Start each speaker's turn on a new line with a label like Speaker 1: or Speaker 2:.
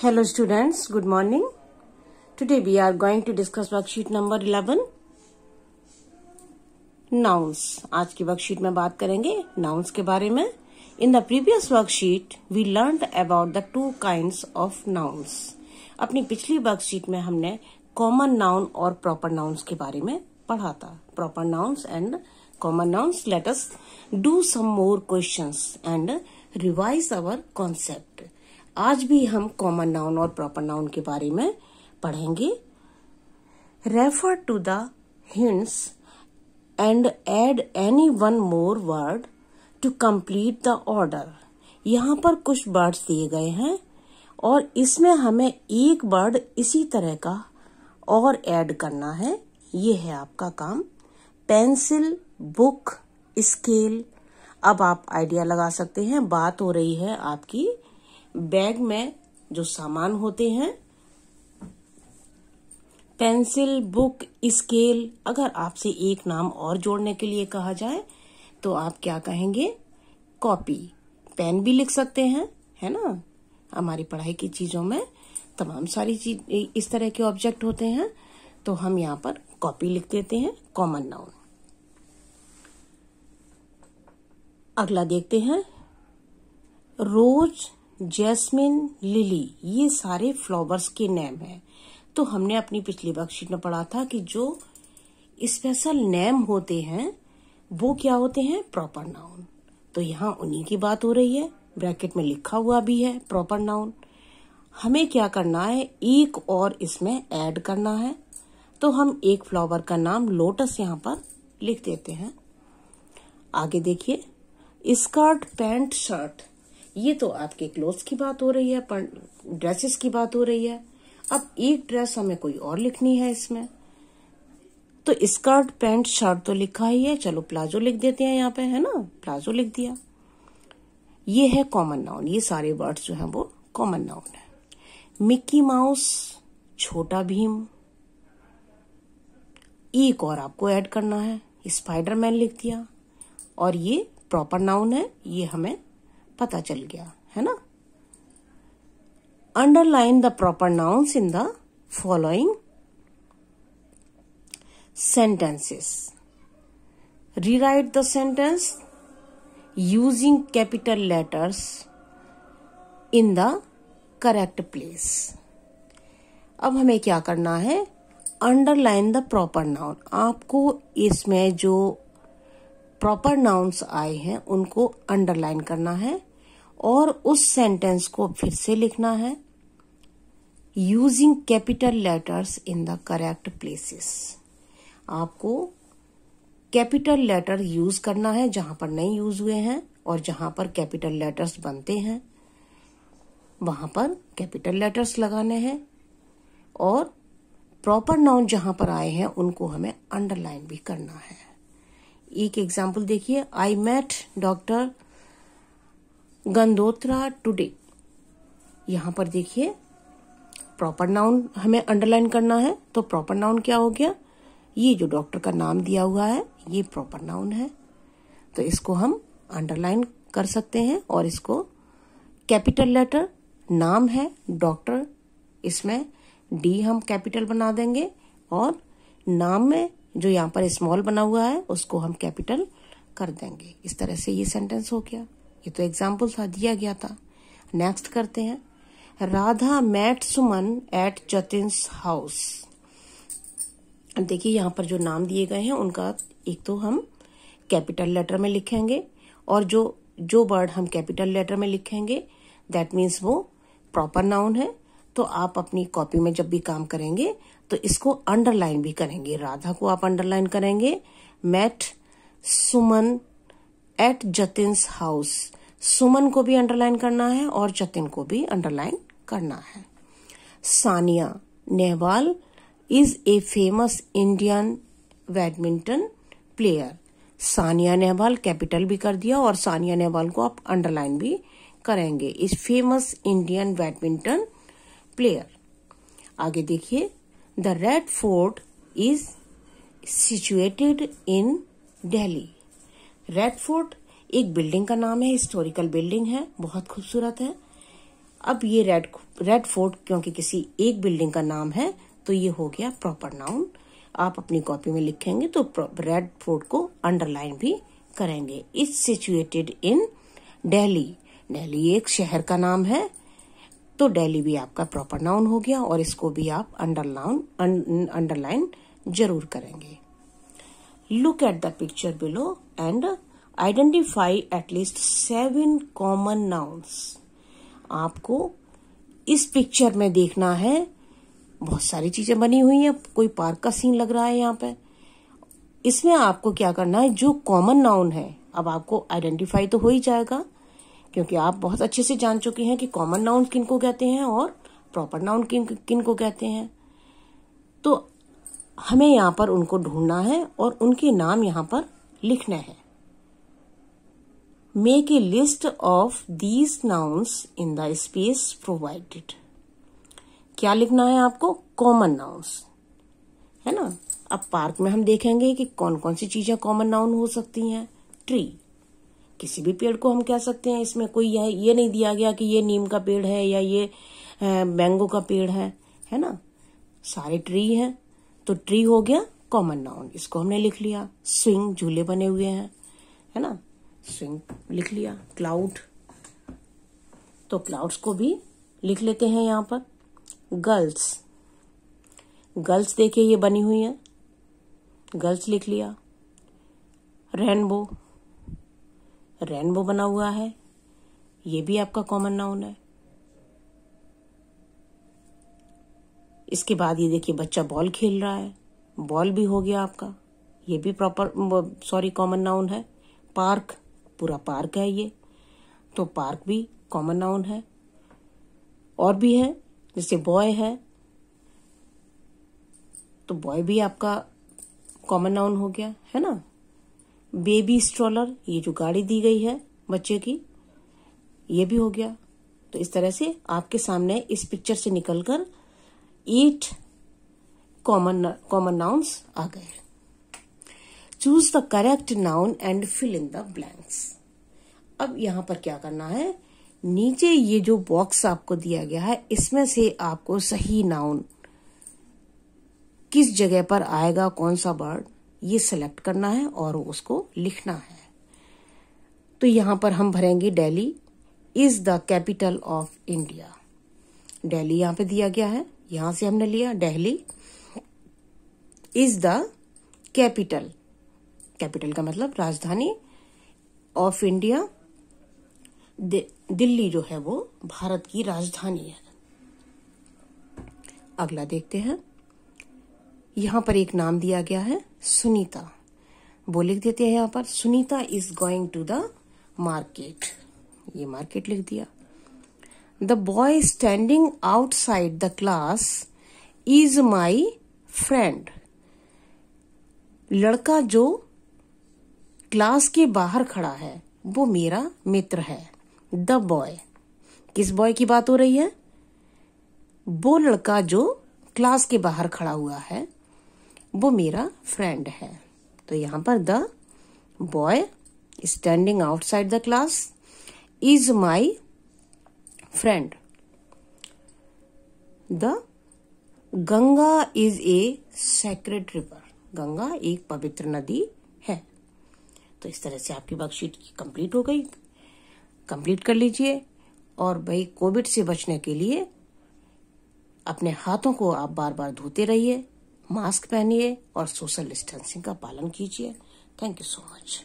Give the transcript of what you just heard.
Speaker 1: Hello students, good morning. Today we are going to discuss worksheet number 11. Nouns. आज की worksheet में बात करेंगे nouns के बारे में. In the previous worksheet we learned about the two kinds of nouns. अपनी पिछली वर्कशीट में हमने common noun और proper nouns के बारे में पढ़ा था. Proper nouns and common nouns. Let us do some more questions and revise our concept. आज भी हम कॉमन नाउन और प्रॉपर नाउन के बारे में पढ़ेंगे. Refer to the hints and add any one more word to complete the order. यहाँ पर कुछ वर्ड्स दिए गए हैं और इसमें हमें एक वर्ड इसी तरह का और ऐड करना है. ये है आपका काम. Pencil, book, scale. अब आप आइडिया लगा सकते हैं, बात हो रही है आपकी बैग में जो सामान होते हैं. Pencil, book, scale. अगर आपसे एक नाम और जोड़ने के लिए कहा जाए तो आप क्या कहेंगे? कॉपी. पेन भी लिख सकते हैं, है ना. हमारी पढ़ाई की चीजों में तमाम सारी चीज इस तरह के ऑब्जेक्ट होते हैं, तो हम यहाँ पर कॉपी लिख देते हैं. Common noun. अगला देखते हैं. रोज, जैस्मिन, लिली. ये सारे फ्लावर्स के नेम हैं. तो हमने अपनी पिछली वर्कशीट में पढ़ा था कि जो स्पेशल नेम होते हैं वो क्या होते हैं? Proper noun. तो यहाँ उन्हीं की बात हो रही है. ब्रैकेट में लिखा हुआ भी है प्रॉपर नाउन. हमें क्या करना है? एक और इसमें ऐड करना है. तो हम एक फ्लावर का नाम लोटस यहाँ पर लिख देते हैं. आगे देखिए. Skirt, pant, shirt. ये तो आपके क्लोथ्स की बात हो रही है, ड्रेसेस की बात हो रही है. अब एक ड्रेस हमें कोई और लिखनी है इसमें. तो स्कर्ट, पैंट, शर्ट तो लिखा ही है. चलो प्लाजो लिख देते हैं यहाँ पे, है ना. प्लाजो लिख दिया. ये है कॉमन नाउन. ये सारे वर्ड्स जो हैं वो कॉमन नाउन है. मिक्की माउस, छोटा भीम. एक और आपको ऐड करना है. स्पाइडरमैन लिख दिया. और ये प्रॉपर नाउन है, ये हमें पता चल गया, है ना. Underline the proper nouns in the following sentences. Rewrite the sentence using capital letters in the correct place. अब हमें क्या करना है? Underline the proper noun. आपको इसमें जो प्रॉपर नाउन्स आए हैं उनको अंडरलाइन करना है और उस सेंटेंस को फिर से लिखना है using capital letters in the correct places. आपको कैपिटल लेटर यूज करना है जहां पर नहीं यूज हुए हैं, और जहां पर कैपिटल लेटर्स बनते हैं वहां पर कैपिटल लेटर्स लगाने हैं. और प्रॉपर नाउन जहां पर आए हैं उनको हमें अंडरलाइन भी करना है. एक एग्जाम्पल देखिए. I met doctor Gandotra today. यहां पर देखिए प्रॉपर नाउन हमें अंडरलाइन करना है. तो प्रॉपर नाउन क्या हो गया? ये जो डॉक्टर का नाम दिया हुआ है ये प्रॉपर नाउन है, तो इसको हम अंडरलाइन कर सकते हैं. और इसको कैपिटल लेटर, नाम है डॉक्टर, इसमें डी हम कैपिटल बना देंगे और नाम में जो यहाँ पर स्मॉल बना हुआ है उसको हम कैपिटल कर देंगे. इस तरह से ये सेंटेंस हो गया. ये तो एग्जाम्पल था, दिया गया था. नेक्स्ट करते हैं. राधा मेट सुमन एट जतिन्स हाउस. देखिए यहाँ पर जो नाम दिए गए हैं उनका एक तो हम कैपिटल लेटर में लिखेंगे और जो वर्ड हम कैपिटल लेटर में लिखेंगे दैट मीन्स वो प्रॉपर नाउन है. तो आप अपनी कॉपी में जब भी काम करेंगे तो इसको अंडरलाइन भी करेंगे. राधा को आप अंडरलाइन करेंगे. मेट सुमन एट जतिन्स हाउस. सुमन को भी अंडरलाइन करना है और जतिन को भी अंडरलाइन करना है. Sania Nehwal is a famous Indian badminton player. Sania Nehwal capital भी कर दिया और सानिया नेहवाल को आप अंडरलाइन भी करेंगे. Is famous Indian badminton player. आगे देखिए. The red fort is situated in Delhi. Red fort एक बिल्डिंग का नाम है, हिस्टोरिकल बिल्डिंग है, बहुत खूबसूरत है. अब ये रेड फोर्ट क्योंकि किसी एक बिल्डिंग का नाम है तो ये हो गया प्रॉपर नाउन। आप अपनी कॉपी में लिखेंगे तो रेड फोर्ट को अंडरलाइन भी करेंगे। It's situated in Delhi. Delhi एक शहर का नाम है तो दिल्ली भी आपका प्रॉपर नाउन हो गया और इसको भी आप अंडरलाइन जरूर करेंगे। Look at the picture below and identify at least 7 common nouns. आपको इस पिक्चर में देखना है, बहुत सारी चीजें बनी हुई हैं, कोई पार्क का सीन लग रहा है यहाँ पे। इसमें आपको क्या करना है, जो कॉमन नाउन है अब आपको आइडेंटिफाई तो हो ही जाएगा क्योंकि आप बहुत अच्छे से जान चुके हैं कि कॉमन नाउन किनको कहते हैं और प्रॉपर नाउन किनको कहते हैं। तो हमें यहाँ पर उनको ढूंढना है और उनके नाम यहाँ पर लिखने हैं। Make a list of these nouns in the space provided. क्या लिखना है आपको? कॉमन नाउन्स, है ना। अब पार्क में हम देखेंगे कि कौन कौन सी चीजें कॉमन नाउन हो सकती हैं। ट्री, किसी भी पेड़ को हम कह सकते हैं, इसमें कोई ये नहीं दिया गया कि ये नीम का पेड़ है या ये मैंगो का पेड़ है ना। सारे ट्री हैं तो ट्री हो गया कॉमन नाउन, इसको हमने लिख लिया। स्विंग, झूले बने हुए हैं, है ना, स्विंग लिख लिया। क्लाउड, तो क्लाउड्स को भी लिख लेते हैं यहाँ पर। गर्ल्स, गर्ल्स देखिए ये बनी हुई है, गर्ल्स लिख लिया। रेनबो, रेनबो बना हुआ है, ये भी आपका कॉमन नाउन है। इसके बाद ये देखिए बच्चा बॉल खेल रहा है, बॉल भी हो गया आपका, ये भी कॉमन नाउन है। पार्क, पूरा पार्क है ये, तो पार्क भी कॉमन नाउन है। और भी है, जैसे बॉय है तो बॉय भी आपका कॉमन नाउन हो गया, है ना। बेबी स्ट्रोलर, ये जो गाड़ी दी गई है बच्चे की, ये भी हो गया। तो इस तरह से आपके सामने इस पिक्चर से निकलकर 8 कॉमन नाउन्स आ गए। Choose the correct noun and fill in the blanks. अब यहां पर क्या करना है, नीचे ये जो बॉक्स आपको दिया गया है इसमें से आपको सही नाउन किस जगह पर आएगा, कौन सा वर्ड, ये सिलेक्ट करना है और उसको लिखना है। तो यहां पर हम भरेंगे Delhi is the capital of India. Delhi यहां पे दिया गया है, यहां से हमने लिया। Delhi is the capital, capital का मतलब राजधानी, ऑफ इंडिया, दिल्ली जो है वो भारत की राजधानी है। अगला देखते हैं, यहां पर एक नाम दिया गया है सुनीता, वो लिख देते हैं यहाँ पर। Sunita is going to the market, ये मार्केट लिख दिया। The boy standing outside the class is my friend. लड़का जो क्लास के बाहर खड़ा है वो मेरा मित्र है। द बॉय, किस बॉय की बात हो रही है? वो लड़का जो क्लास के बाहर खड़ा हुआ है वो मेरा फ्रेंड है। तो यहां पर the boy standing outside the class is my friend. The Ganga is a sacred river. Ganga एक पवित्र नदी है। तो इस तरह से आपकी वर्कशीट कंप्लीट हो गई। कंप्लीट कर लीजिए और भाई कोविड से बचने के लिए अपने हाथों को आप बार बार धोते रहिए, मास्क पहनिए और सोशल डिस्टेंसिंग का पालन कीजिए। Thank you so much.